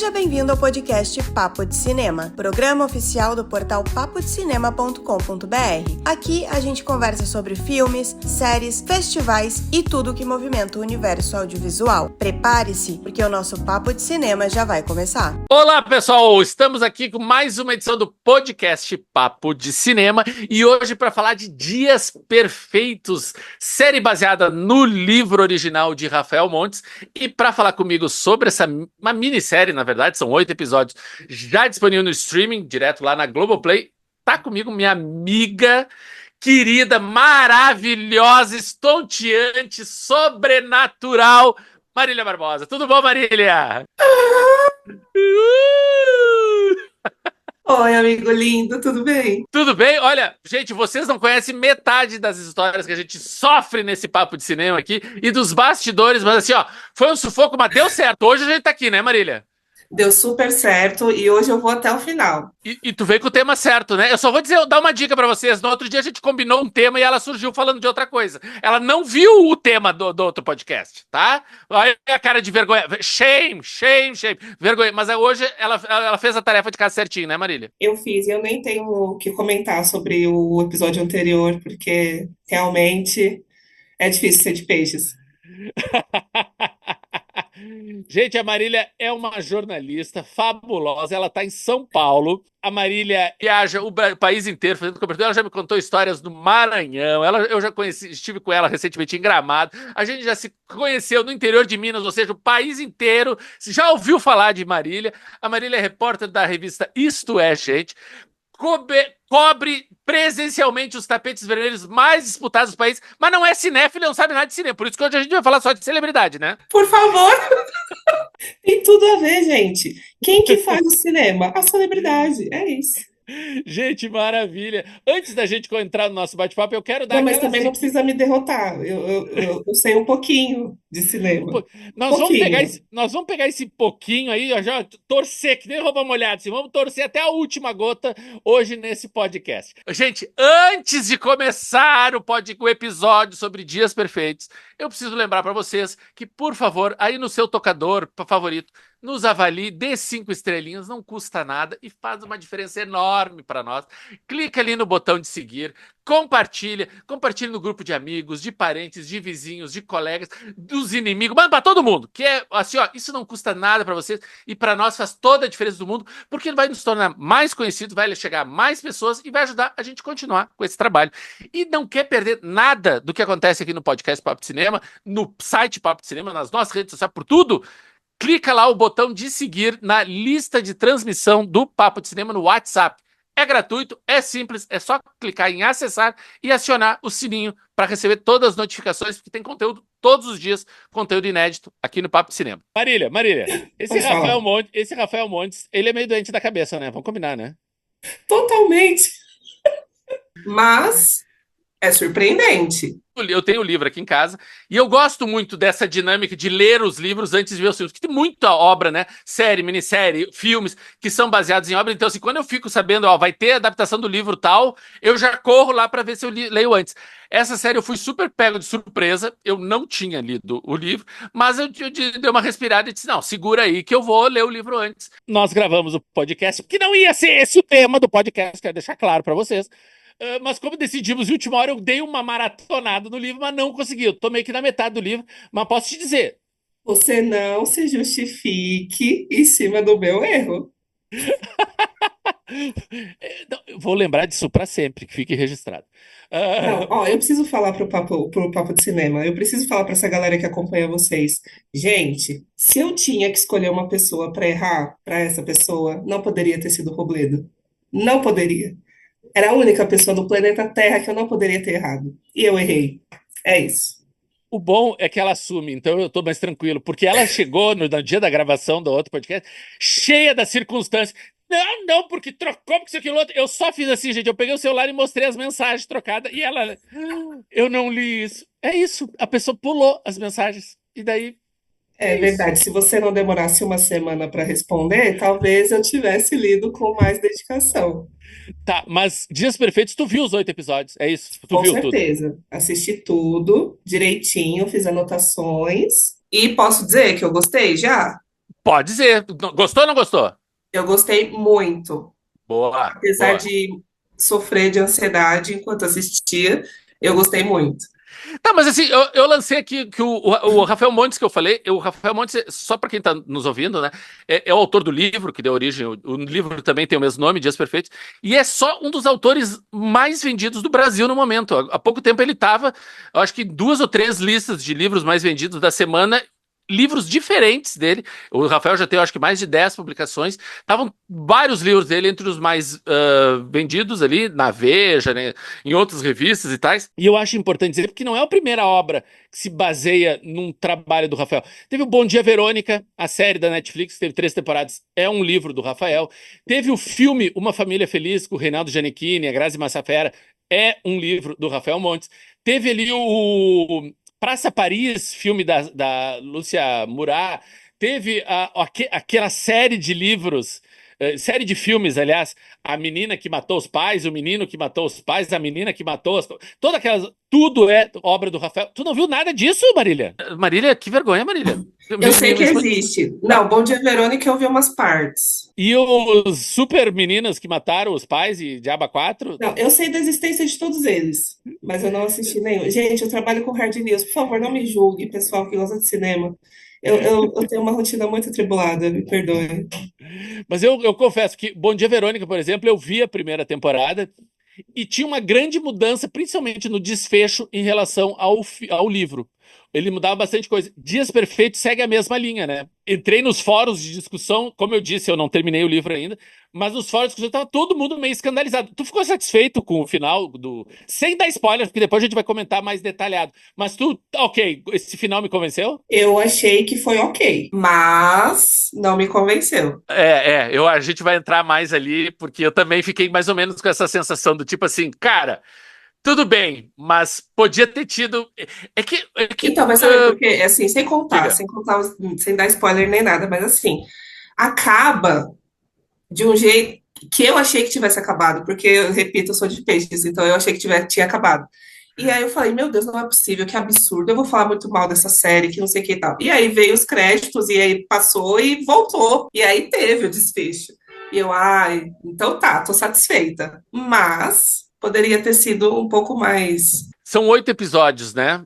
Seja bem-vindo ao podcast Papo de Cinema, programa oficial do portal papodecinema.com.br. Aqui a gente conversa sobre filmes, séries, festivais e tudo que movimenta o universo audiovisual. Prepare-se, porque o nosso Papo de Cinema já vai começar. Olá, pessoal! Estamos aqui com mais uma edição do podcast Papo de Cinema e hoje para falar de Dias Perfeitos, série baseada no livro original de Rafael Montes. E para falar comigo sobre uma minissérie, na verdade, são 8 episódios, já disponível no streaming, direto lá na Globoplay, tá comigo minha amiga, querida, maravilhosa, estonteante, sobrenatural, Marília Barbosa. Tudo bom, Marília? Oi, amigo lindo, tudo bem? Tudo bem? Olha, gente, vocês não conhecem metade das histórias que a gente sofre nesse papo de cinema aqui e dos bastidores, mas assim, ó, foi um sufoco, mas deu certo. Hoje a gente tá aqui, né, Marília? Deu super certo e hoje eu vou até o final. E tu veio com o tema certo, né? Eu só vou dar uma dica pra vocês. No outro dia a gente combinou um tema e ela surgiu falando de outra coisa. Ela não viu o tema do outro podcast, tá? Olha a cara de vergonha. Shame. Vergonha. Mas hoje ela fez a tarefa de casa certinho, né, Marília? Eu fiz e eu nem tenho o que comentar sobre o episódio anterior, porque realmente é difícil ser de peixes. Gente, a Marília é uma jornalista fabulosa. Ela está em São Paulo. A Marília viaja o país inteiro fazendo cobertura. Ela já me contou histórias do Maranhão. Eu já estive com ela recentemente em Gramado. A gente já se conheceu no interior de Minas, ou seja, o país inteiro. Você já ouviu falar de Marília? A Marília é repórter da revista Isto É, gente. Cobre presencialmente os tapetes vermelhos mais disputados do país, mas não é cinéfilo e não sabe nada de cinema. Por isso que hoje a gente vai falar só de celebridade, né? Por favor! Tem tudo a ver, gente. Quem que faz o cinema? A celebridade, é isso. Gente, maravilha. Antes da gente entrar no nosso bate-papo, eu quero dar Não, mas aquelas também não dicas. precisa me derrotar. Eu sei um pouquinho de cinema. Pouquinho. Nós vamos pegar esse pouquinho aí, ó, já torcer, que nem roupa molhada, assim, vamos torcer até a última gota hoje nesse podcast. Gente, antes de começar o episódio sobre Dias Perfeitos, eu preciso lembrar para vocês que, por favor, aí no seu tocador favorito, nos avalie, dê 5 estrelinhas, não custa nada e faz uma diferença enorme para nós. Clica ali no botão de seguir, compartilhe no grupo de amigos, de parentes, de vizinhos, de colegas, dos inimigos, manda para todo mundo, que é assim, ó, isso não custa nada para vocês e para nós faz toda a diferença do mundo, porque vai nos tornar mais conhecidos, vai chegar a mais pessoas e vai ajudar a gente a continuar com esse trabalho. E não quer perder nada do que acontece aqui no podcast Papo de Cinema, no site Papo de Cinema, nas nossas redes sociais, por tudo, clica lá o botão de seguir na lista de transmissão do Papo de Cinema no WhatsApp. É gratuito, é simples, é só clicar em acessar e acionar o sininho para receber todas as notificações, porque tem conteúdo todos os dias, conteúdo inédito aqui no Papo de Cinema. Marília, esse Rafael Montes, ele é meio doente da cabeça, né? Vamos combinar, né? Totalmente. Mas é surpreendente. Eu tenho o livro aqui em casa e eu gosto muito dessa dinâmica de ler os livros antes de ver os filmes, porque tem muita obra, né? Série, minissérie, filmes que são baseados em obra. Então, assim, quando eu fico sabendo, ó, vai ter adaptação do livro tal, eu já corro lá para ver se eu leio antes. Essa série eu fui super pego de surpresa, eu não tinha lido o livro, mas eu dei uma respirada e disse, não, segura aí que eu vou ler o livro antes. Nós gravamos o podcast, porque não ia ser esse o tema do podcast, quero deixar claro para vocês. Mas como decidimos de última hora, eu dei uma maratonada no livro, mas não consegui. Eu tô meio que na metade do livro, mas posso te dizer. Você não se justifique em cima do meu erro. Vou lembrar disso para sempre, que fique registrado. Não, ó, eu preciso falar pro papo de cinema. Eu preciso falar para essa galera que acompanha vocês. Gente, se eu tinha que escolher uma pessoa para errar, para essa pessoa, não poderia ter sido o Robledo. Não poderia. Era a única pessoa do planeta Terra que eu não poderia ter errado. E eu errei. É isso. O bom é que ela assume, então eu tô mais tranquilo, porque ela chegou no dia da gravação do outro podcast, cheia das circunstâncias. Não, porque trocou, porque isso, aquilo, outro. Eu só fiz assim, gente, eu peguei o celular e mostrei as mensagens trocadas, e ela, eu não li isso. É isso, a pessoa pulou as mensagens, e daí... É verdade. Se você não demorasse uma semana para responder, talvez eu tivesse lido com mais dedicação. Tá, mas Dias Perfeitos, tu viu os 8 episódios, é isso? Tu Com viu tudo? certeza. Assisti tudo direitinho, fiz anotações. E posso dizer que eu gostei já? Pode ser. Gostou ou não gostou? Eu gostei muito. Boa, Apesar boa. de sofrer de ansiedade enquanto assistia, eu gostei muito. Tá, mas assim, eu lancei aqui que o Rafael Montes que eu falei, o Rafael Montes, só para quem tá nos ouvindo, né, é o autor do livro que deu origem, o livro também tem o mesmo nome, Dias Perfeitos, e é só um dos autores mais vendidos do Brasil no momento. Há pouco tempo ele estava, acho que 2 ou 3 listas de livros mais vendidos da semana, livros diferentes dele. O Rafael já tem, acho que mais de 10 publicações. Estavam vários livros dele entre os mais vendidos ali, na Veja, né, em outras revistas e tais. E eu acho importante dizer, porque não é a primeira obra que se baseia num trabalho do Rafael. Teve o Bom Dia Verônica, a série da Netflix, teve 3 temporadas, é um livro do Rafael. Teve o filme Uma Família Feliz, com o Reinaldo Gianecchini, a Grazi Massafera, é um livro do Rafael Montes. Teve ali o Praça Paris, filme da Lúcia Murat. Teve aquela série de livros, série de filmes, aliás, a menina que matou os pais, o menino que matou os pais, a menina que matou todas aquelas, tudo é obra do Rafael. Tu não viu nada disso, Marília? Marília, que vergonha, Marília. Eu sei que existe. Não, Bom Dia Verônica eu vi umas partes. E os super meninas que mataram os pais e Diaba 4? Não, eu sei da existência de todos eles, mas eu não assisti nenhum. Gente, eu trabalho com hard news. Por favor, não me julgue, pessoal que gosta de cinema. Eu tenho uma rotina muito atribulada, me perdoe. Mas eu confesso que Bom Dia Verônica, por exemplo, eu vi a primeira temporada e tinha uma grande mudança, principalmente no desfecho em relação ao livro. Ele mudava bastante coisa. Dias Perfeitos segue a mesma linha, né? Entrei nos fóruns de discussão, como eu disse, eu não terminei o livro ainda, mas nos fóruns de discussão estava todo mundo meio escandalizado. Tu ficou satisfeito com o final do. Sem dar spoiler, porque depois a gente vai comentar mais detalhado. Mas tu, ok, esse final me convenceu? Eu achei que foi ok, mas não me convenceu. A gente vai entrar mais ali, porque eu também fiquei mais ou menos com essa sensação do tipo assim, cara, tudo bem, mas podia ter tido. Então, mas sabe por quê? É assim, Diga. sem dar spoiler nem nada, mas assim, acaba de um jeito que eu achei que tivesse acabado, porque, eu repito, eu sou de peixes, então eu achei que tinha acabado. E aí eu falei, meu Deus, não é possível, que absurdo, eu vou falar muito mal dessa série, que não sei o que e tal. E aí veio os créditos, e aí passou e voltou. E aí teve o desfecho. E eu, ai, então tá, tô satisfeita. Mas poderia ter sido um pouco mais. São 8 episódios, né?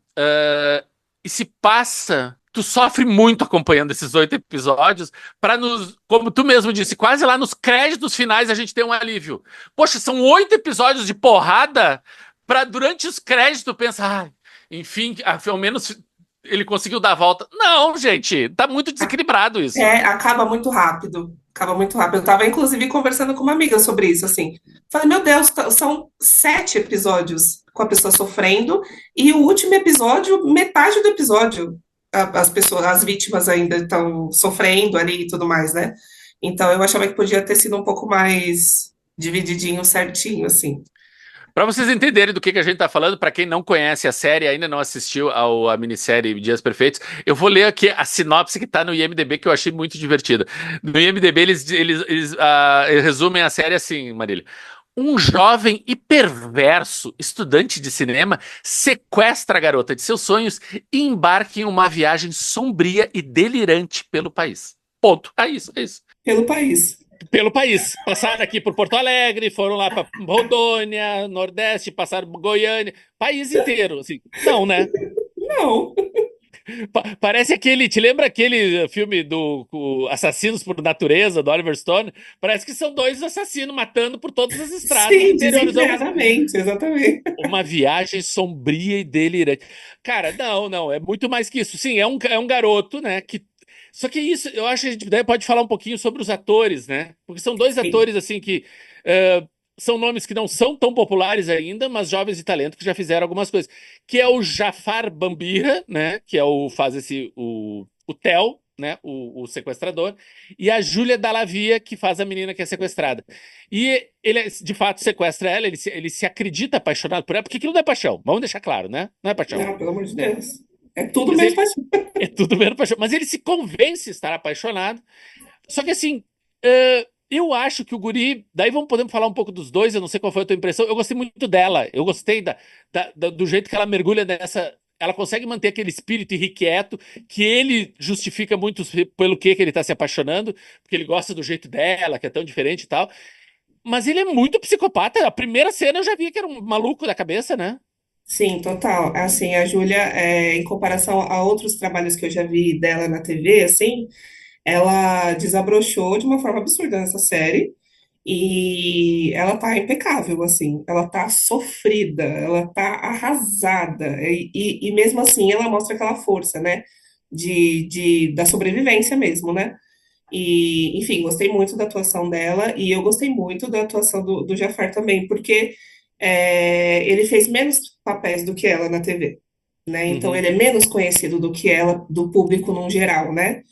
E se passa. Tu sofre muito acompanhando esses 8 episódios, para nos, como tu mesmo disse, quase lá nos créditos finais a gente ter um alívio. Poxa, são 8 episódios de porrada para durante os créditos tu pensar, enfim, ao menos ele conseguiu dar a volta. Não, gente, tá muito desequilibrado isso. Acaba muito rápido. Acaba muito rápido. Eu tava, inclusive, conversando com uma amiga sobre isso, assim. Falei, meu Deus, são 7 episódios com a pessoa sofrendo, e o último episódio, metade do episódio, as pessoas, as vítimas ainda estão sofrendo ali e tudo mais, né? Então eu achava que podia ter sido um pouco mais divididinho, certinho, assim. Para vocês entenderem do que a gente tá falando, para quem não conhece a série, ainda não assistiu à minissérie Dias Perfeitos, eu vou ler aqui a sinopse que tá no IMDb, que eu achei muito divertida. No IMDb, eles resumem a série assim, Marília. Um jovem e perverso estudante de cinema sequestra a garota de seus sonhos e embarca em uma viagem sombria e delirante pelo país. Ponto. É isso, é isso. Pelo país. Pelo país. Passaram aqui por Porto Alegre, foram lá para Rondônia, Nordeste, passaram por Goiânia, país inteiro, assim. Não, né? Não. Parece aquele, te lembra aquele filme do Assassinos por Natureza, do Oliver Stone? Parece que são dois assassinos matando por todas as estradas do Sim, interior. desenfreadamente, exatamente. Uma viagem sombria e delirante. Cara, não, é muito mais que isso. Sim, é um garoto, né, que só que isso, eu acho que a gente pode falar um pouquinho sobre os atores, né? Porque são dois Sim. atores, assim, que são nomes que não são tão populares ainda, mas jovens de talento que já fizeram algumas coisas. Que é o Jafar Bambira, né? Que é o Theo, né? O sequestrador. E a Júlia Dallavia, que faz a menina que é sequestrada. E ele, de fato, sequestra ela, ele se acredita apaixonado por ela, porque aquilo não é paixão. Vamos deixar claro, né? Não é paixão. Não, pelo amor de Né? Deus. É tudo Mas menos ele paixão. é tudo menos paixão. Mas ele se convence de estar apaixonado. Só que assim, eu acho que o guri. Daí podemos falar um pouco dos dois. Eu não sei qual foi a tua impressão. Eu gostei muito dela. Eu gostei do jeito que ela mergulha ela consegue manter aquele espírito irrequieto que ele justifica muito pelo que ele tá se apaixonando, porque ele gosta do jeito dela, que é tão diferente e tal. Mas ele é muito psicopata. A primeira cena eu já vi que era um maluco da cabeça, né? Sim, total. Assim, a Júlia, em comparação a outros trabalhos que eu já vi dela na TV, assim, ela desabrochou de uma forma absurda nessa série. E ela tá impecável, assim, ela tá sofrida, ela tá arrasada, e mesmo assim ela mostra aquela força, né, da sobrevivência mesmo, né? E, enfim, gostei muito da atuação dela, e eu gostei muito da atuação do Jafar também, porque ele fez menos papéis do que ela na TV, né? Então Uhum. ele é menos conhecido do que ela, do público num geral, né?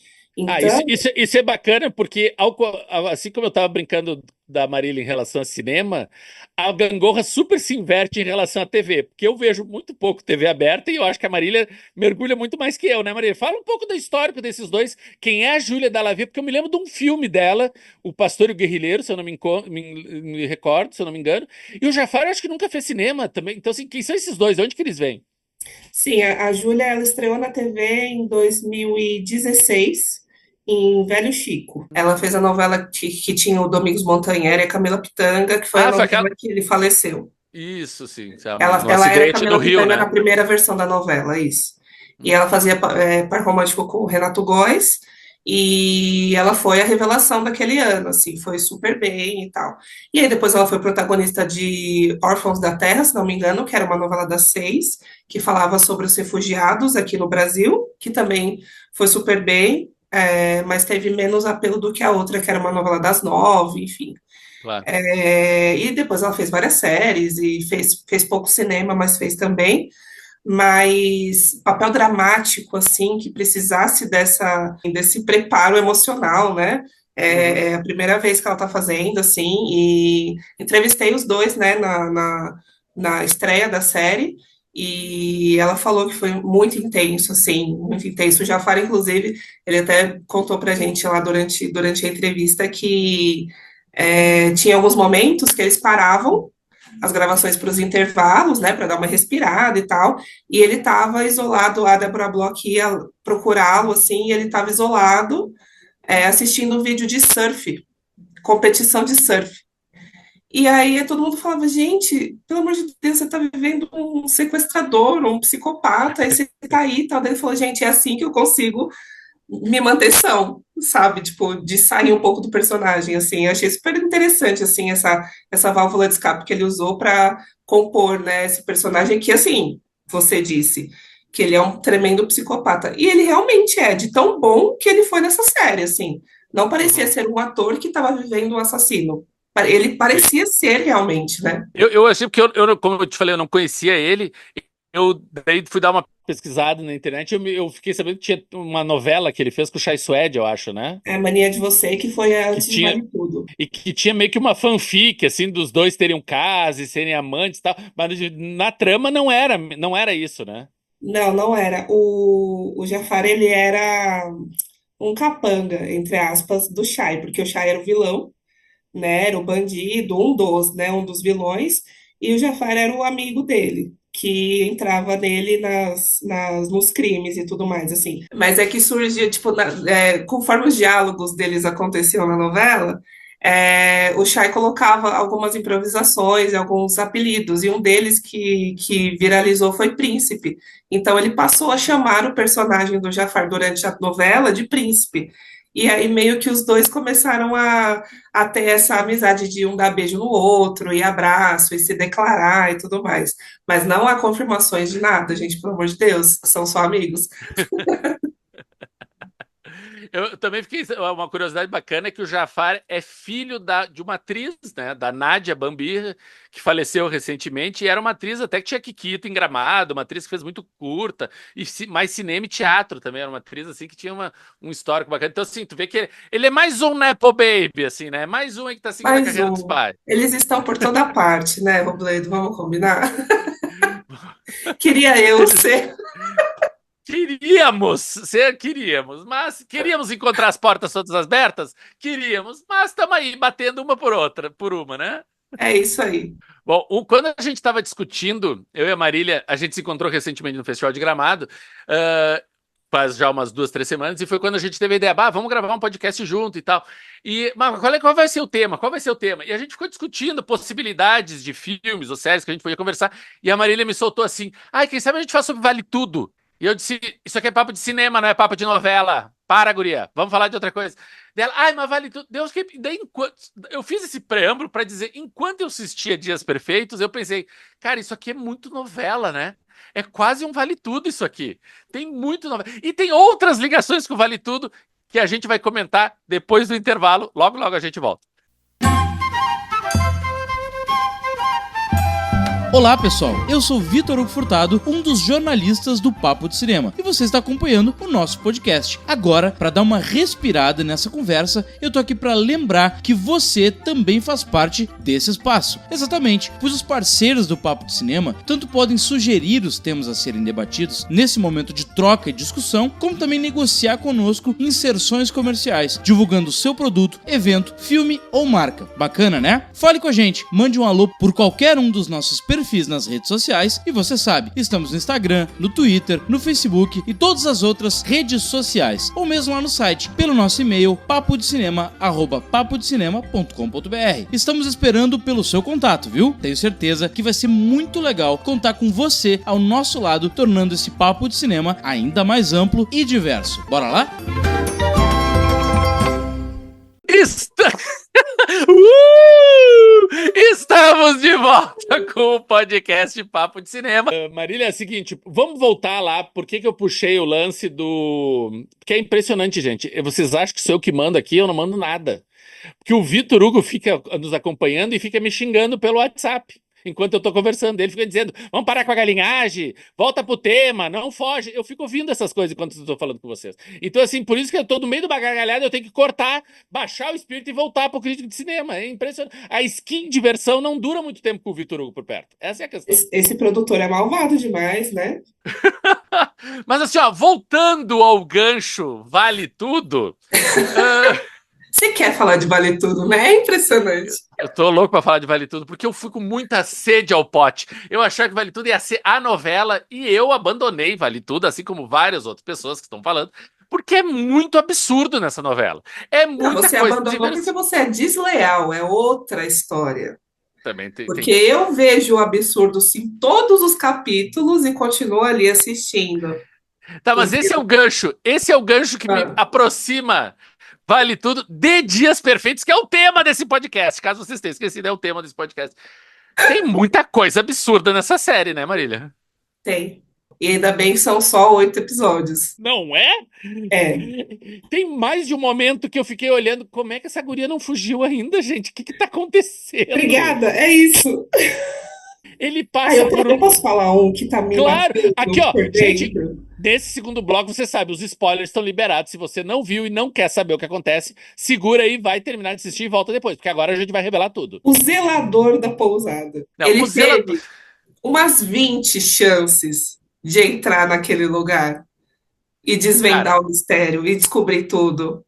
Ah, Então, isso é bacana, porque assim como eu tava brincando da Marília em relação ao cinema, a Gangorra super se inverte em relação à TV, porque eu vejo muito pouco TV aberta e eu acho que a Marília mergulha muito mais que eu, né, Marília? Fala um pouco da história desses dois, quem é a Júlia Dallavia, porque eu me lembro de um filme dela, O Pastor e o Guerrilheiro, se eu não me recordo, se eu não me engano, e o Jafar eu acho que nunca fez cinema também, então assim, quem são esses dois? Onde que eles vêm? sim, a Júlia, ela estreou na TV em 2016, em Velho Chico. Ela fez a novela que tinha o Domingos Montanher e a Camila Pitanga, que foi a Ah, foi aquela... novela que ele faleceu. Isso, sim, Ela, no ela era acidente no Camila Rio, Pitanga na né? primeira versão da novela, isso. E Hum. ela fazia par romântico com o Renato Góes, e ela foi a revelação daquele ano, assim, foi super bem e tal. E aí depois ela foi protagonista de Órfãos da Terra, se não me engano, que era uma novela das 6, que falava sobre os refugiados aqui no Brasil, que também foi super bem, mas teve menos apelo do que a outra, que era uma novela das 9, enfim. Claro. E depois ela fez várias séries e fez pouco cinema, mas fez também. Mas papel dramático, assim, que precisasse desse preparo emocional, né? Uhum. É a primeira vez que ela está fazendo, assim, e entrevistei os dois, né, na estreia da série, e ela falou que foi muito intenso, assim, muito intenso. O Jafar, inclusive, ele até contou pra gente lá durante a entrevista que tinha alguns momentos que eles paravam as gravações para os intervalos, né, para dar uma respirada e tal, e ele estava isolado, a Débora Bloch ia procurá-lo, assim, e ele estava isolado, assistindo um vídeo de surf, competição de surf. E aí todo mundo falava, gente, pelo amor de Deus, você está vivendo um sequestrador, um psicopata, aí você tá aí e tal. Daí ele falou, gente, é assim que eu consigo me manter são, sabe? Tipo, de sair um pouco do personagem, assim. Eu achei super interessante, assim, essa válvula de escape que ele usou para compor, né, esse personagem que, assim, você disse que ele é um tremendo psicopata. E ele realmente é, de tão bom que ele foi nessa série, assim. Não parecia Uhum. ser um ator que estava vivendo um assassino. Ele parecia ser realmente, né? Eu achei porque como eu te falei, eu não conhecia ele. Eu daí fui dar uma pesquisada na internet. Eu fiquei sabendo que tinha uma novela que ele fez com o Chai Suede, eu acho, né? É a mania de você que foi Que antes de tinha Vale Tudo. e que tinha meio que uma fanfic assim dos dois terem um caso e serem amantes e tal. Mas na trama não era isso, né? Não, não era. O Jafar, ele era um capanga, entre aspas, do Shai, porque o Shai era o vilão, né? Era o bandido, um dos vilões, e o Jafar era o amigo dele, que entrava nele nos crimes e tudo mais, assim. Mas é que surgia, tipo, conforme os diálogos deles aconteciam na novela, o Shai colocava algumas improvisações, alguns apelidos, e um deles que viralizou foi Príncipe. Então ele passou a chamar o personagem do Jafar durante a novela de Príncipe. E aí meio que os dois começaram a ter essa amizade de um dar beijo no outro, e abraço, e se declarar e tudo mais. Mas não há confirmações de nada, gente, pelo amor de Deus, são só amigos. Eu também fiquei. Uma curiosidade bacana é que o Jafar é filho de uma atriz, né? Da Nádia Bambir, que faleceu recentemente, e era uma atriz até que tinha Kikito em Gramado, uma atriz que fez muito curta, e mais cinema e teatro também, era uma atriz assim que tinha um histórico bacana. Então, assim, tu vê que ele é mais um Nepo Baby, assim, né? Mais um aí que tá seguindo a Mais carreira dos um. pais. Eles estão por toda parte, né, Robledo? Vamos combinar? Queria eu ser. Queríamos, mas queríamos encontrar as portas todas abertas? Queríamos, mas estamos aí batendo uma por outra, por uma, né? É isso aí. Bom, quando a gente estava discutindo, eu e a Marília, a gente se encontrou recentemente no Festival de Gramado, ah, faz já umas 2, 3 semanas, e foi quando a gente teve a ideia, vamos gravar um podcast junto e tal. Mas qual vai ser o tema? Qual vai ser o tema? E a gente ficou discutindo possibilidades de filmes ou séries que a gente podia conversar, e a Marília me soltou assim, quem sabe a gente faz sobre Vale Tudo? E eu disse, isso aqui é papo de cinema, não é papo de novela. Para, guria, vamos falar de outra coisa. Dela, mas vale tudo. Deus que. Daí, eu fiz esse preâmbulo para dizer, enquanto eu assistia Dias Perfeitos, eu pensei, cara, isso aqui é muito novela, né? É quase um Vale Tudo isso aqui. Tem muito novela. E tem outras ligações com o Vale Tudo que a gente vai comentar depois do intervalo. Logo, logo a gente volta. Olá pessoal, eu sou Vitor Hugo Furtado, um dos jornalistas do Papo de Cinema, e você está acompanhando o nosso podcast. Agora, para dar uma respirada nessa conversa, eu tô aqui para lembrar que você também faz parte desse espaço. Exatamente, pois os parceiros do Papo de Cinema tanto podem sugerir os temas a serem debatidos nesse momento de troca e discussão, como também negociar conosco inserções comerciais, divulgando o seu produto, evento, filme ou marca. Bacana, né? Fale com a gente, mande um alô por qualquer um dos nossos perfis nas redes sociais e você sabe, estamos no Instagram, no Twitter, no Facebook e todas as outras redes sociais, ou mesmo lá no site, pelo nosso e-mail papodecinema@papodecinema.com.br. Estamos esperando pelo seu contato, viu? Tenho certeza que vai ser muito legal contar com você ao nosso lado, tornando esse Papo de Cinema ainda mais amplo e diverso. Bora lá? Estamos de volta com o podcast Papo de Cinema. Marília, é o seguinte, vamos voltar lá. Por que eu puxei o lance do... Porque é impressionante, gente. Vocês acham que sou eu que mando aqui? Eu não mando nada. Porque o Vitor Hugo fica nos acompanhando e fica me xingando pelo WhatsApp. Enquanto eu tô conversando, ele fica dizendo, vamos parar com a galinhagem, volta pro tema, não foge. Eu fico ouvindo essas coisas enquanto eu tô falando com vocês. Então, assim, por isso que eu tô no meio do gargalhada, eu tenho que cortar, baixar o espírito e voltar pro crítico de cinema. É impressionante. A skin de versão não dura muito tempo com o Vitor Hugo por perto. Essa é a questão. Esse produtor é malvado demais, né? Mas assim, voltando ao gancho, vale tudo... Você quer falar de Vale Tudo, né? É impressionante. Eu tô louco pra falar de Vale Tudo, porque eu fui com muita sede ao pote. Eu achava que Vale Tudo ia ser a novela e eu abandonei Vale Tudo, assim como várias outras pessoas que estão falando, porque é muito absurdo nessa novela. É Não, muita você coisa abandonou porque você é desleal, é outra história. Também Porque eu vejo o absurdo em todos os capítulos e continuo ali assistindo. Tá, mas Porque, esse é o gancho que me aproxima Vale Tudo de Dias Perfeitos, que é o tema desse podcast. Caso vocês tenham esquecido, é o tema desse podcast. Tem muita coisa absurda nessa série, né, Marília? tem. E ainda bem que são só 8 episódios. Não é? É. Tem mais de um momento que eu fiquei olhando como é que essa guria não fugiu ainda, gente? O que tá acontecendo? Obrigada, é isso. Ele Ah, passa por eu posso falar um que tá me Claro! Aqui, matando ó, por gente, dentro? nesse segundo bloco, você sabe, os spoilers estão liberados. Se você não viu e não quer saber o que acontece, segura aí, vai terminar de assistir e volta depois, porque agora a gente vai revelar tudo. O zelador da pousada. Não, Ele o zelador... teve umas 20 chances de entrar naquele lugar e Cara, desvendar o mistério e descobrir tudo.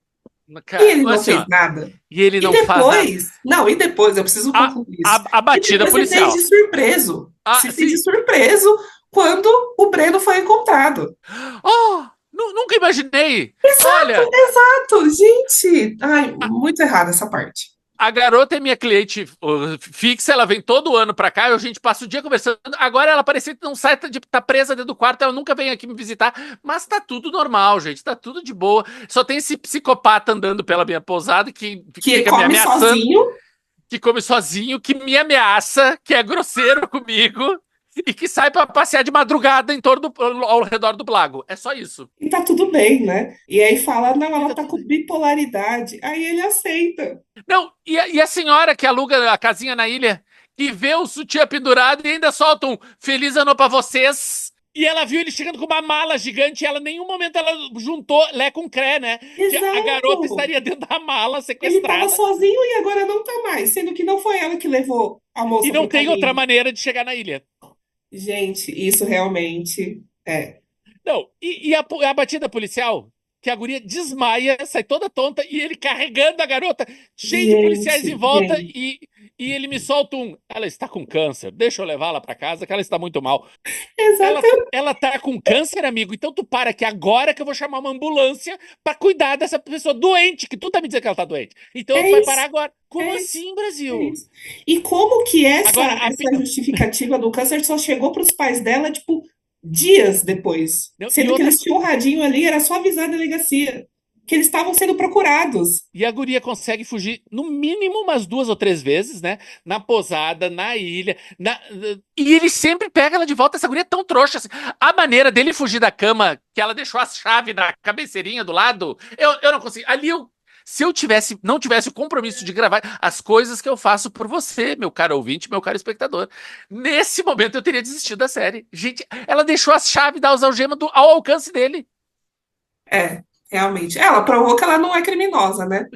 E cara, ele não assim, fez ó, nada. e ele E não faz nada. depois, não, e depois, eu preciso A, concluir isso. a E batida depois se fez policial. de surpreso. Se fez de Sim. surpreso quando o Breno foi encontrado. Oh, nunca imaginei. Olha, Exato, gente. Ai, muito errado essa parte. a garota é minha cliente fixa, ela vem todo ano pra cá, a gente passa o dia conversando. Agora ela parece que não sai, tá presa dentro do quarto, ela nunca vem aqui me visitar, mas tá tudo normal, gente, tá tudo de boa. Só tem esse psicopata andando pela minha pousada que Que fica me come ameaçando, sozinho. que come sozinho, que me ameaça, que é grosseiro comigo e que sai pra passear de madrugada ao redor do lago. É só isso. E tá tudo bem, né? E aí fala, não, ela tá com bipolaridade. Aí ele aceita. Não, e a senhora que aluga a casinha na ilha, que vê o sutiã pendurado e ainda solta um feliz ano pra vocês. E ela viu ele chegando com uma mala gigante e ela, em nenhum momento, ela juntou Lé com Cré, né? Que a garota Exato. estaria dentro da mala, Ele tava sequestrada. sozinho e agora não tá mais, sendo que não foi ela que levou a moça E não pro tem outra caminho. maneira de chegar na ilha. Gente, isso realmente é. Não, e a batida policial, que a guria desmaia, sai toda tonta, e ele carregando a garota, cheio de policiais em Gente, volta, gente. e E ele me solta ela está com câncer, deixa eu levá-la pra casa que ela está muito mal. Ela, Exatamente. ela tá com câncer, amigo, então tu para aqui agora que eu vou chamar uma ambulância pra cuidar dessa pessoa doente, que tu tá me dizendo que ela tá doente. Então tu É vai parar isso. agora. Como É isso. assim, É Brasil? isso. E como que Agora, essa justificativa do câncer só chegou para os pais dela, tipo, dias depois? e Sendo que outra eles tinham um radinho ali, era só avisar a delegacia que eles estavam sendo procurados. E a guria consegue fugir no mínimo umas 2 ou 3 vezes, né? Na posada, na ilha. E ele sempre pega ela de volta. Essa guria é tão trouxa assim. A maneira dele fugir da cama, que ela deixou a chave na cabeceirinha do lado, eu não consigo. Ali se eu não tivesse o compromisso de gravar as coisas que eu faço por você, meu caro ouvinte, meu caro espectador, nesse momento eu teria desistido da série. Gente, ela deixou a chave das algemas ao alcance dele. É, realmente. Ela provou que ela não é criminosa, né?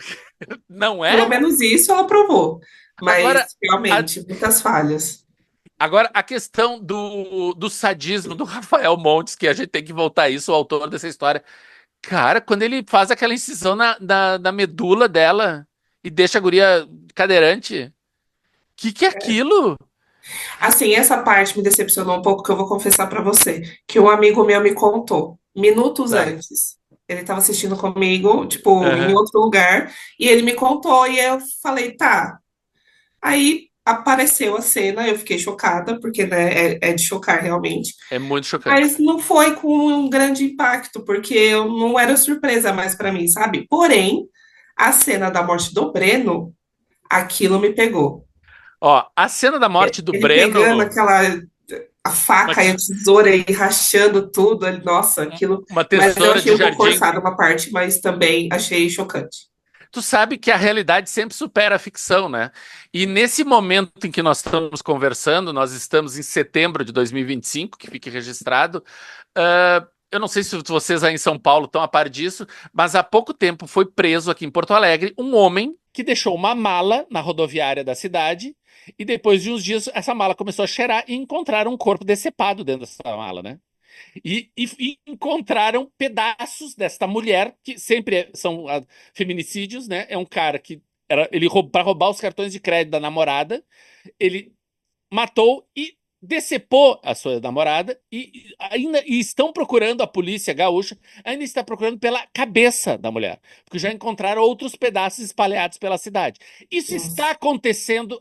Não Pelo é? menos isso ela provou. Agora, Mas, a, realmente, muitas falhas. Agora, a questão do sadismo do Rafael Montes, que a gente tem que voltar a isso, o autor dessa história. Cara, quando ele faz aquela incisão na medula dela e deixa a guria cadeirante, que é aquilo? Assim, essa parte me decepcionou um pouco, que eu vou confessar pra você, que um amigo meu me contou, minutos Tá. antes. Ele estava assistindo comigo, tipo, em Aham. outro lugar, e ele me contou, e eu falei, tá. Aí apareceu a cena, eu fiquei chocada, porque, né, é de chocar realmente. É muito chocante. Mas não foi com um grande impacto, porque eu não era surpresa mais pra mim, sabe? Porém, a cena da morte do Breno, aquilo me pegou. Ó, a cena da morte do Ele pegando Breno, aquela a uma, faca e a tes- tesoura e rachando tudo, nossa, aquilo. uma Mas eu tesoura achei de um pouco jardim. forçado uma parte, mas também achei chocante. Tu sabe que a realidade sempre supera a ficção, né? E nesse momento em que nós estamos conversando, nós estamos em setembro de 2025, que fique registrado. Eu não sei se vocês aí em São Paulo estão a par disso, mas há pouco tempo foi preso aqui em Porto Alegre um homem que deixou uma mala na rodoviária da cidade e depois de uns dias essa mala começou a cheirar e encontraram um corpo decepado dentro dessa mala, né? E encontraram pedaços desta mulher, que sempre são feminicídios, né? É um cara que ele para roubar os cartões de crédito da namorada, ele matou e decepou a sua namorada e estão procurando, a polícia gaúcha ainda está procurando pela cabeça da mulher, porque já encontraram outros pedaços espalhados pela cidade. Isso está Nossa.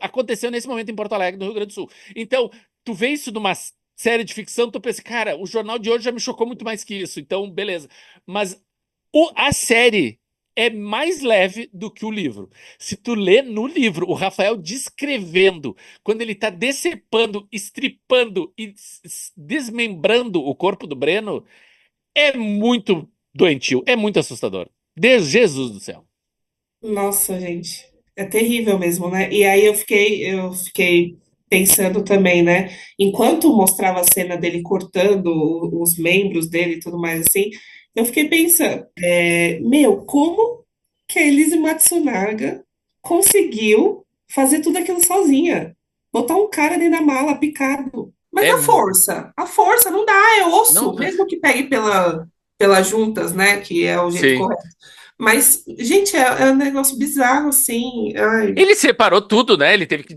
aconteceu nesse momento em Porto Alegre, no Rio Grande do Sul. Então, tu vê isso numa série de ficção, tu pensa, cara, o jornal de hoje já me chocou muito mais que isso, então beleza. Mas a série é mais leve do que o livro. Se tu lê no livro o Rafael descrevendo, quando ele tá decepando, estripando e desmembrando o corpo do Breno, é muito doentio, é muito assustador. Jesus do céu. Nossa, gente. É terrível mesmo, né? E aí eu fiquei pensando também, né? Enquanto mostrava a cena dele cortando os membros dele e tudo mais assim, eu fiquei pensando, meu, como que a Elise Matsunaga conseguiu fazer tudo aquilo sozinha? Botar um cara dentro da mala, picado. Mas É, a força não dá, é não, osso, mesmo que pegue pelas juntas, né? Que é o jeito sim. correto. Mas, gente, é um negócio bizarro, assim. Ai, Ele separou tudo, né? Ele teve que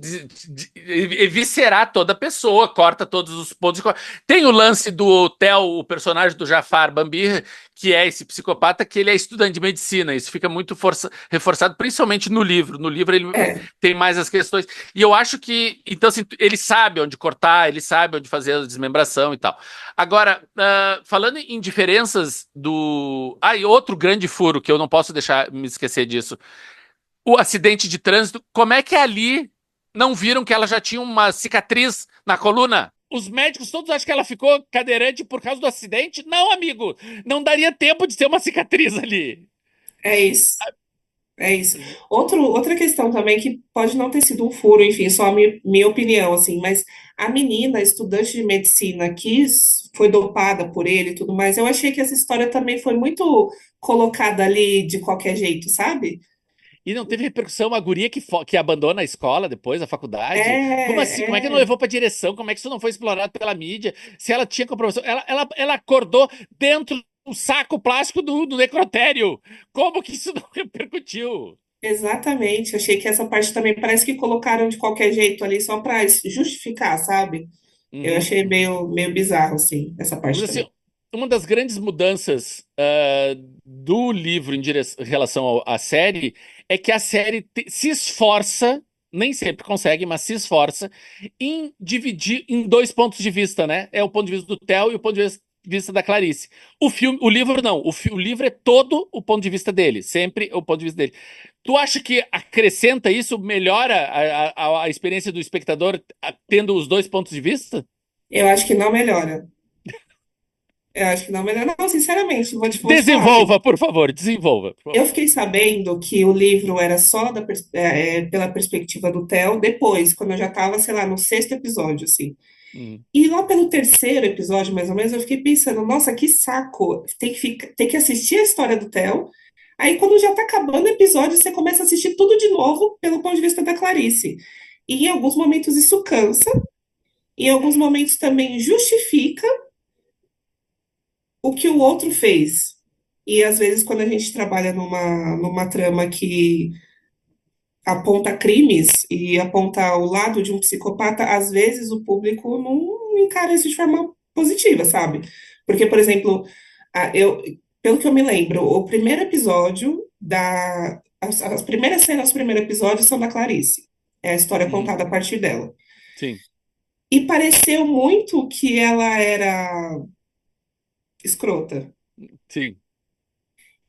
eviscerar toda a pessoa, corta todos os pontos. Tem o lance do Theo, o personagem do Jafar Bambir, que é esse psicopata, que ele é estudante de medicina. Isso fica muito reforçado, principalmente no livro. No livro ele é, tem mais as questões. E eu acho que, então, assim, ele sabe onde cortar, ele sabe onde fazer a desmembração e tal. Agora, falando em diferenças do. Ah, e outro grande furo, que eu não posso deixar me esquecer disso, o acidente de trânsito, como é que ali não viram que ela já tinha uma cicatriz na coluna? Os médicos todos acham que ela ficou cadeirante por causa do acidente? Não, amigo, não daria tempo de ter uma cicatriz ali. é isso. É isso. Outra questão também que pode não ter sido um furo, enfim, só a minha opinião, assim, mas a menina, estudante de medicina, foi dopada por ele e tudo mais, eu achei que essa história também foi muito colocada ali de qualquer jeito, sabe? E não teve repercussão a guria que abandona a escola depois, a faculdade. Como assim? Como é que não É, é. levou pra direção? Como é que isso não foi explorado pela mídia? Se ela tinha comprovação. Ela acordou dentro do saco plástico do necrotério. Como que isso não repercutiu? Exatamente. Achei que essa parte também parece que colocaram de qualquer jeito ali só para justificar, sabe? Eu Uhum, achei uhum. meio bizarro, assim, essa Mas parte assim, também. uma das grandes mudanças do livro em relação à série é que a série se esforça, nem sempre consegue, mas se esforça em dividir em dois pontos de vista, né? É o ponto de vista do Theo e o ponto de vista da Clarice. O livro não. O livro é todo o ponto de vista dele, sempre o ponto de vista dele. Tu acha que acrescenta isso, melhora a experiência do espectador tendo os dois pontos de vista? Eu acho que não melhora. Eu acho que não melhora. Não, sinceramente, vou te falar. Desenvolva, por favor, desenvolva. Por Eu favor. fiquei sabendo que o livro era só pela perspectiva do Theo depois, quando eu já estava, sei lá, no sexto episódio, assim. Hum, E lá pelo terceiro episódio, mais ou menos, eu fiquei pensando, nossa, que saco, tem que assistir a história do Theo. Aí, quando já tá acabando o episódio, você começa a assistir tudo de novo pelo ponto de vista da Clarice. E em alguns momentos isso cansa, em alguns momentos também justifica o que o outro fez. E às vezes, quando a gente trabalha numa trama que aponta crimes e aponta o lado de um psicopata, às vezes o público não encara isso de forma positiva, sabe? Porque, por exemplo, pelo que eu me lembro, o primeiro episódio as primeiras cenas do primeiro episódio são da Clarice. É a história uhum, contada a partir dela. sim, E pareceu muito que ela era escrota. sim,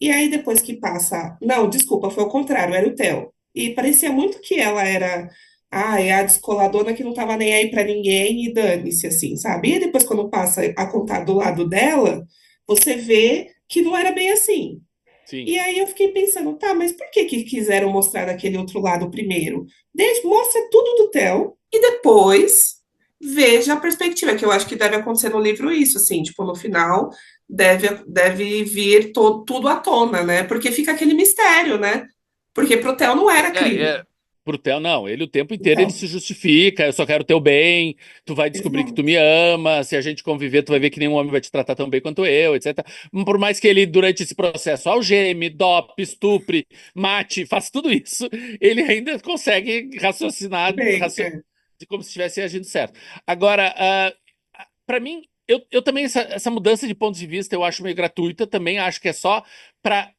E aí, depois que passa. Não, desculpa, foi o contrário, era o Theo. E parecia muito que ela era. Ah, é a descoladona que não tava nem aí pra ninguém e dane-se, assim, sabe? E depois, quando passa a contar do lado dela, você vê que não era bem assim. sim. E aí eu fiquei pensando, tá, mas por que que quiseram mostrar daquele outro lado primeiro? Mostra tudo do Theo e depois veja a perspectiva, que eu acho que deve acontecer no livro isso, assim, tipo, no final deve vir tudo à tona, né? Porque fica aquele mistério, né? Porque pro Theo não era crime. Pro Theo, não. Ele o tempo inteiro ele Então, se justifica. Eu só quero teu bem. Tu vai descobrir que tu exato. me ama. Se a gente conviver, tu vai ver que nenhum homem vai te tratar tão bem quanto eu, etc. Por mais que ele, durante esse processo, algeme, dope, estupre, mate, faça tudo isso, ele ainda consegue raciocinar Bem, é. como se estivesse agindo certo. Agora, para mim, eu também, essa mudança de ponto de vista eu acho meio gratuita. Também acho que é só pra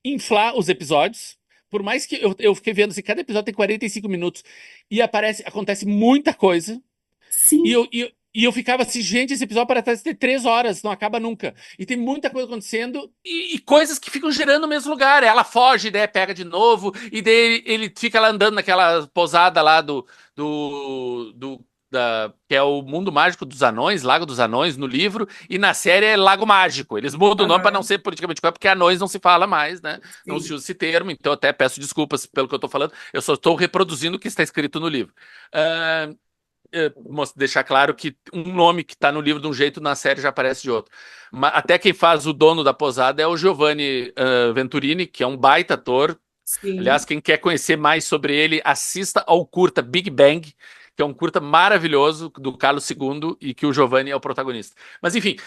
inflar os episódios. Por mais que eu fiquei vendo assim, cada episódio tem 45 minutos e acontece muita coisa. Sim, E eu ficava assim, gente, esse episódio parece ter 3 horas, não acaba nunca. E tem muita coisa acontecendo e coisas que ficam girando no mesmo lugar. Ela foge, daí pega de novo, e daí ele fica lá andando naquela pousada lá que é o Mundo Mágico dos Anões, Lago dos Anões, no livro, e na série é Lago Mágico. Eles mudam o nome para não aham, ser politicamente correto, porque anões não se fala mais, né? Não se sim. usa esse termo, então eu até peço desculpas pelo que eu tô falando. Eu só estou reproduzindo o que está escrito no livro. Ah, deixar claro que um nome que está no livro de um jeito, na série já aparece de outro. Até quem faz o dono da posada é o Giovanni Venturini, que é um baita ator. Aliás, Sim. quem quer conhecer mais sobre ele, assista ao curta Big Bang, que é um curta maravilhoso do Carlos II e que o Giovanni é o protagonista. Mas enfim,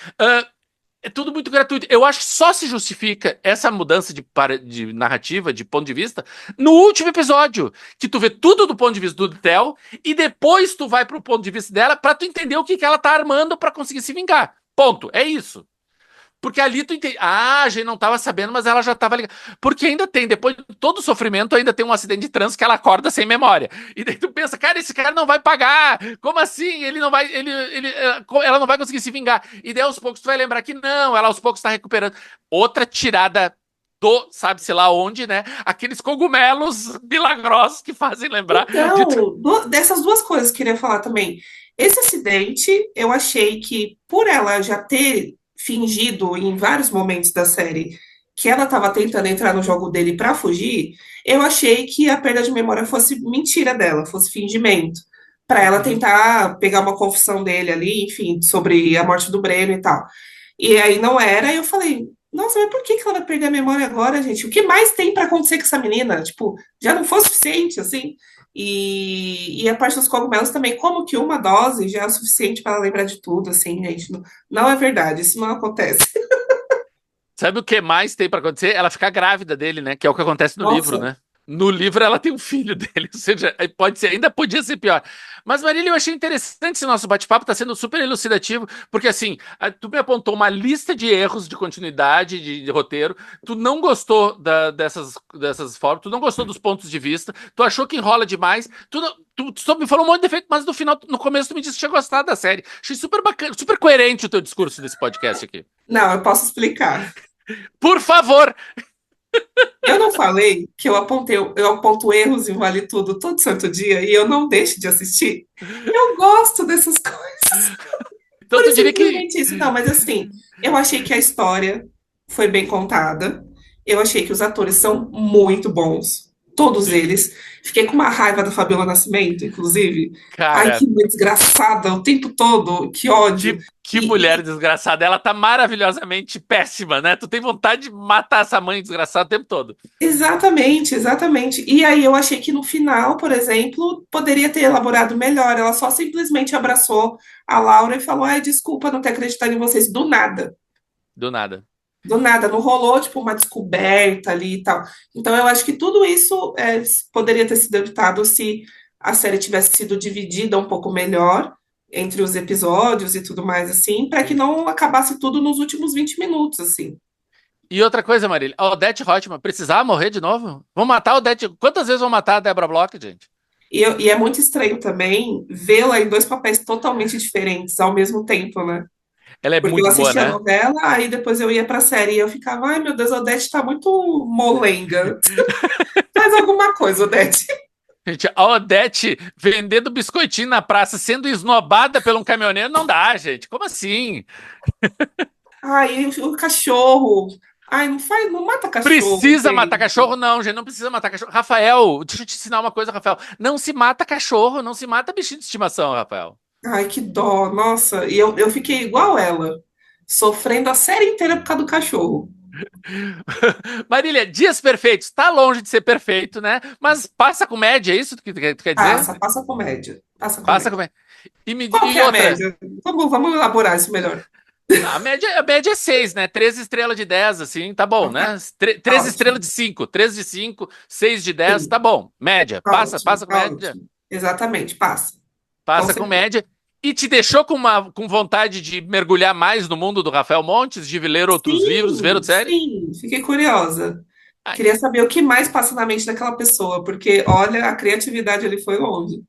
é tudo muito gratuito. Eu acho que só se justifica essa mudança de narrativa, de ponto de vista, no último episódio, que tu vê tudo do ponto de vista do Theo e depois tu vai pro ponto de vista dela pra tu entender o que ela tá armando pra conseguir se vingar. Ponto. É isso. Porque ali tu entende. Ah, a gente não tava sabendo, mas ela já tava ligada. Porque ainda tem, depois de todo o sofrimento, ainda tem um acidente de trânsito que ela acorda sem memória. E daí tu pensa, cara, esse cara não vai pagar. Como assim? Ele não vai. Ela não vai conseguir se vingar. E daí aos poucos tu vai lembrar que não, ela aos poucos tá recuperando. Outra tirada sabe-se lá onde, né? Aqueles cogumelos milagrosos que fazem lembrar de. Então, dessas duas coisas que eu queria falar também. Esse acidente, eu achei que, por ela já ter fingido em vários momentos da série que ela estava tentando entrar no jogo dele para fugir, eu achei que a perda de memória fosse mentira dela, fosse fingimento, para ela Uhum. tentar pegar uma confissão dele ali, enfim, sobre a morte do Breno e tal. E aí não era, e eu falei, nossa, mas por que que ela vai perder a memória agora, gente? O que mais tem para acontecer com essa menina? Tipo, já não foi suficiente, assim? E a parte dos cogumelos também, como que uma dose já é o suficiente para ela lembrar de tudo, assim, gente? Não, não é verdade, isso não acontece. Sabe o que mais tem pra acontecer? Ela ficar grávida dele, né? Que é o que acontece no livro, Nossa, né? No livro ela tem um filho dele, ou seja, pode ser, ainda podia ser pior. Mas, Marília, eu achei interessante esse nosso bate-papo, está sendo super elucidativo, porque assim, tu me apontou uma lista de erros de continuidade, de roteiro, tu não gostou dessas formas, tu não gostou dos pontos de vista, tu achou que enrola demais, tu só me falou um monte de defeito, mas no final, no começo tu me disse que tinha gostado da série. Achei super bacana, super coerente o teu discurso desse podcast aqui. Não, eu posso explicar. Por favor! Eu não falei que eu aponto erros em Vale Tudo todo santo dia e eu não deixo de assistir. Eu gosto dessas coisas. Então Por tu diria que simplesmente isso. Não, mas assim, eu achei que a história foi bem contada. Eu achei que os atores são muito bons. Todos sim, eles. Fiquei com uma raiva da Fabiola Nascimento, inclusive. Ai, cara, que mulher desgraçada o tempo todo. Que ódio. que mulher desgraçada. Ela tá maravilhosamente péssima, né? Tu tem vontade de matar essa mãe desgraçada o tempo todo. Exatamente, exatamente. E aí eu achei que no final, por exemplo, poderia ter elaborado melhor. Ela só simplesmente abraçou a Laura e falou: Ai, desculpa não ter acreditado em vocês. Do nada. Do nada. Do nada, não rolou tipo uma descoberta ali e tal. Então eu acho que tudo isso poderia ter sido evitado se a série tivesse sido dividida um pouco melhor entre os episódios e tudo mais assim, para que Sim. não acabasse tudo nos últimos 20 minutos assim. E outra coisa, Marília, a Odete Roitman precisava morrer de novo? Vão matar a Odete. Quantas vezes vão matar a Deborah Bloch, gente? E é muito estranho também vê-la em dois papéis totalmente diferentes ao mesmo tempo, né? Ela é Porque eu muito boa, assistia a né? novela, aí depois eu ia pra série e eu ficava, ai meu Deus, a Odete tá muito molenga. Faz alguma coisa, Odete. Gente, a Odete vendendo biscoitinho na praça, sendo esnobada por um caminhoneiro, não dá, gente. Como assim? Ai, o cachorro. Ai, não faz, não mata cachorro, Precisa matar gente. cachorro? Não, gente, não precisa matar cachorro. Rafael, deixa eu te ensinar uma coisa, Rafael. Não se mata cachorro, não se mata bichinho de estimação, Rafael. Ai, que dó, nossa. E eu fiquei igual ela, sofrendo a série inteira por causa do cachorro. Marília, Dias Perfeitos, tá longe de ser perfeito, né? Mas passa com média, é isso que tu quer dizer? Passa comédia. Passa Passa com comédia. média. Qual que E é a outra, média? Vamos elaborar isso melhor. a média é 6, né? 13 estrelas de 10, assim, tá bom, Então né? tá, 13 estrelas ótimo. de 5, 13 de 5, 6 de 10, tá Sim, bom. Média, passa, ótimo, passa com tá média, ótimo. Exatamente, passa. Com passa com certeza. média. E te deixou com vontade de mergulhar mais no mundo do Rafael Montes, de ler outros livros, ver Sim, outra série? sim, fiquei curiosa. Ah, Queria saber o que mais passa na mente daquela pessoa, porque olha, a criatividade ali foi longe.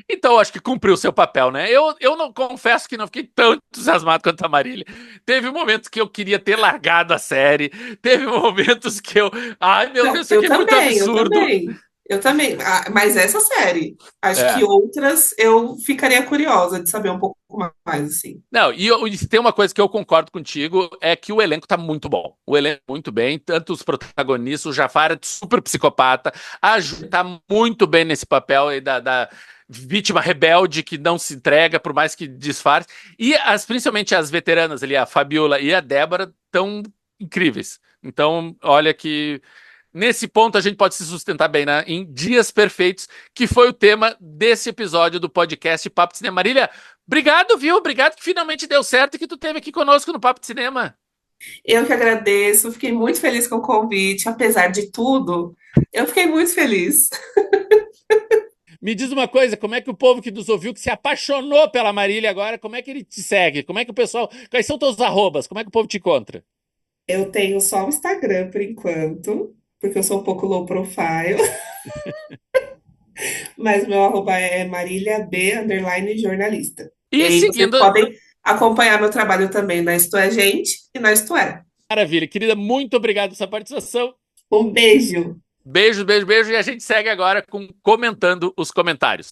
então, acho que cumpriu o seu papel, né? Eu não confesso que não fiquei tão entusiasmado quanto a Marília. Teve momentos que eu queria ter largado a série, teve momentos que eu. Ai, meu Não, Deus, isso aqui é muito eu absurdo. também. Eu também. Ah, mas essa série, acho que É. outras eu ficaria curiosa de saber um pouco mais, assim. Não, e tem uma coisa que eu concordo contigo, é que o elenco tá muito bom. O elenco tá muito bem, tanto os protagonistas, o Jafar é super psicopata, a Ju tá muito bem nesse papel aí da vítima rebelde que não se entrega, por mais que disfarce. E principalmente as veteranas ali, a Fabiola e a Débora, tão incríveis. Então, olha que nesse ponto a gente pode se sustentar bem, né? Em Dias Perfeitos, que foi o tema desse episódio do podcast Papo de Cinema. Marília, obrigado, viu? Obrigado que finalmente deu certo e que tu esteve aqui conosco no Papo de Cinema. Eu que agradeço, fiquei muito feliz com o convite, apesar de tudo, eu fiquei muito feliz. Me diz uma coisa, como é que o povo que nos ouviu, que se apaixonou pela Marília agora, como é que ele te segue? Como é que o pessoal. Quais são teus arrobas? Como é que o povo te encontra? Eu tenho só o Instagram por enquanto, porque eu sou um pouco low profile, mas meu arroba é marília_b_jornalista. E E aí vocês seguindo. podem acompanhar meu trabalho também na Isto é Gente e na Isto é. Maravilha, querida, muito obrigado pela sua participação. Um beijo! Beijo, beijo, beijo. E a gente segue agora com comentando os comentários.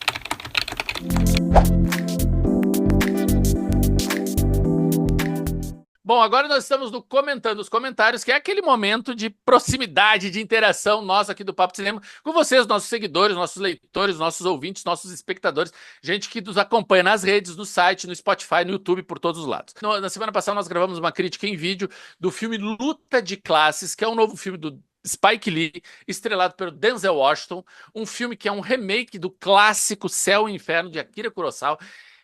Bom, agora nós estamos no Comentando os Comentários, que é aquele momento de proximidade, de interação nossa aqui do Papo de Cinema com vocês, nossos seguidores, nossos leitores, nossos ouvintes, nossos espectadores, gente que nos acompanha nas redes, no site, no Spotify, no YouTube, por todos os lados. Na semana passada nós gravamos uma crítica em vídeo do filme Luta de Classes, que é um novo filme do Spike Lee, estrelado pelo Denzel Washington, um filme que é um remake do clássico Céu e Inferno de Akira Kurosawa.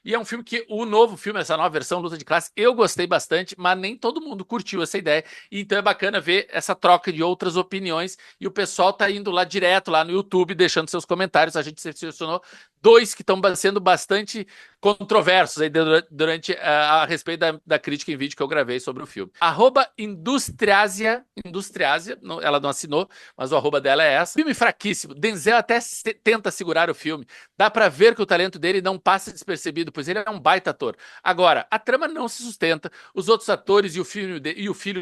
E é um filme que o novo filme, essa nova versão, Luta de Classe, eu gostei bastante, mas nem todo mundo curtiu essa ideia. E então é bacana ver essa troca de outras opiniões e o pessoal tá indo lá direto, lá no YouTube, deixando seus comentários. A gente selecionou 2 que estão sendo bastante controversos aí durante a respeito da crítica em vídeo que eu gravei sobre o filme. @Industriasia, ela não assinou, mas o arroba dela é essa. Filme fraquíssimo. Denzel até tenta segurar o filme. Dá pra ver que o talento dele não passa despercebido, pois ele é um baita ator. Agora, a trama não se sustenta, os outros atores e o filho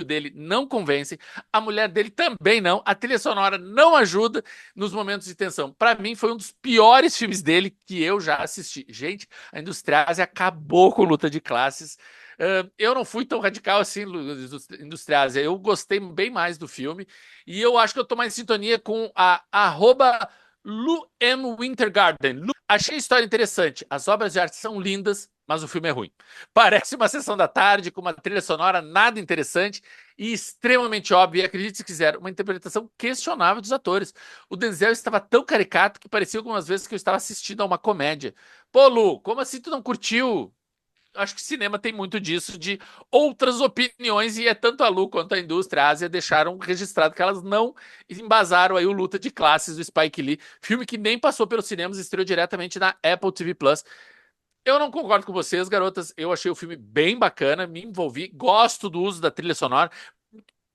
dele não convencem, a mulher dele também não, a trilha sonora não ajuda nos momentos de tensão. Pra mim, foi um dos piores filmes dele que eu já assisti. Gente, a Industriase acabou com Luta de Classes. Eu não fui tão radical assim, Industriase. Eu gostei bem mais do filme. E eu acho que eu tô mais em sintonia com a @Lu M. Wintergarden. Achei a história interessante. As obras de arte são lindas, mas o filme é ruim. Parece uma sessão da tarde com uma trilha sonora nada interessante e extremamente óbvia. E acredite se quiser, uma interpretação questionável dos atores. O Denzel estava tão caricato que parecia algumas vezes que eu estava assistindo a uma comédia. Pô, Lu, como assim tu não curtiu? Acho que cinema tem muito disso, de outras opiniões, e é tanto a Lu quanto a indústria a Ásia deixaram registrado que elas não embasaram aí o Luta de Classes do Spike Lee, filme que nem passou pelos cinemas, estreou diretamente na Apple TV Plus. Eu não concordo com vocês, garotas. Eu achei o filme bem bacana, me envolvi, gosto do uso da trilha sonora.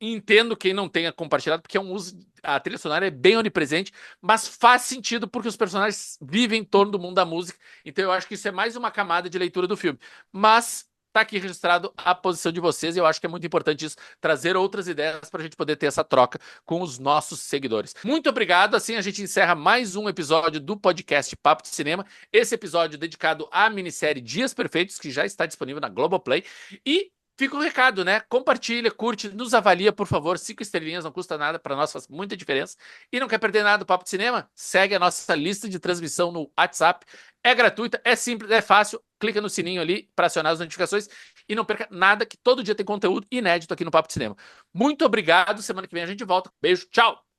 Entendo quem não tenha compartilhado, porque é um uso. A trilha sonora é bem onipresente, mas faz sentido porque os personagens vivem em torno do mundo da música. Então eu acho que isso é mais uma camada de leitura do filme. Mas tá aqui registrado a posição de vocês, e eu acho que é muito importante isso, trazer outras ideias para a gente poder ter essa troca com os nossos seguidores. Muito obrigado. Assim a gente encerra mais um episódio do podcast Papo de Cinema. Esse episódio dedicado à minissérie Dias Perfeitos, que já está disponível na Globoplay. E fica um recado, né? Compartilha, curte, nos avalia, por favor. 5 estrelinhas, não custa nada, para nós faz muita diferença. E não quer perder nada do Papo de Cinema? Segue a nossa lista de transmissão no WhatsApp. É gratuita, é simples, é fácil. Clica no sininho ali para acionar as notificações e não perca nada, que todo dia tem conteúdo inédito aqui no Papo de Cinema. Muito obrigado. Semana que vem a gente volta. Beijo, tchau!